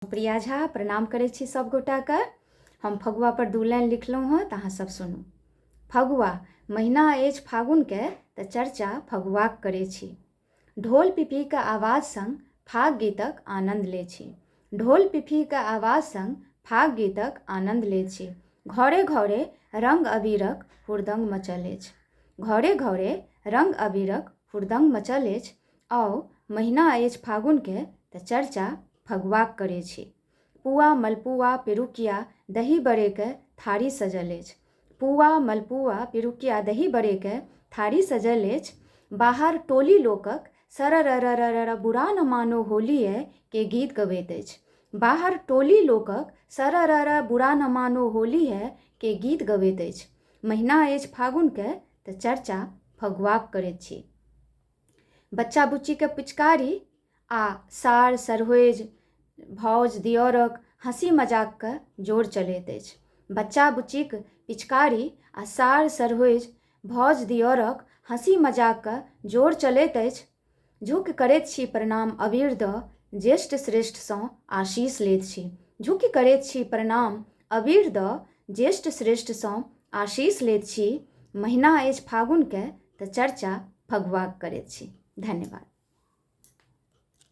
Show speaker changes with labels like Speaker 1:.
Speaker 1: प्रिया झा प्रणाम करै छी सब गोटाके। हम फगुआ पर 2 लाइन लिखलहुँ हँ तऽ अहाँ सब सुनू। फगुआ महीना अछि फागुनके तऽ चर्चा फगुआक करै छी। ढोल पिपहीके आवाज संग फाग गीतक आनन्द लै छी। ढोल पिपहीके आवाज संग फाग गीतक आनन्द लै छी। घरे घरे रंग अबीरक हुड़दंग मचल अछि। घरे घरे रंग अबीरक हुड़दंग मचल अछि। आउ महीना अछि फागुनके तऽ चर्चा फगुआक करै छी। पुआ मलपुआ पिरुकिया दही बड़ेके थारी सजल अछि। पुआ मलपुआ पिरुकिया दही बड़ेके थारी सजल अछि। बाहर टोली लोकक सरररररर बुरा न मानो होली है के गीत गबैत अछि। बाहर टोली लोकक सरररर बुरा न मानो होली है के गीत गबैत अछि। महीना अछि फागुनके तऽ चर्चा फगुआक करैत छी। बच्चा बुच्चीके पिचकारी आ सार सरहोइज भौज दिअरक हँसी मजाकके जोर चलैत अछि। बच्चा बुच्चीक पिचकारी आ सार सरहोइज भौज दिअरक हँसी मजाकके जोर चलैत अछि। झुकि करैत छी प्रणाम अबीर दऽ ज्येष्ठ श्रेष्ठसँ आशीष लैत छी। झुकि करैत छी प्रणाम अबीर दऽ ज्येष्ठ श्रेष्ठसँ आशीष लैत छी। महीना अछि फागुनके तऽ चर्चा फगुआक करैत छी। धन्यवाद।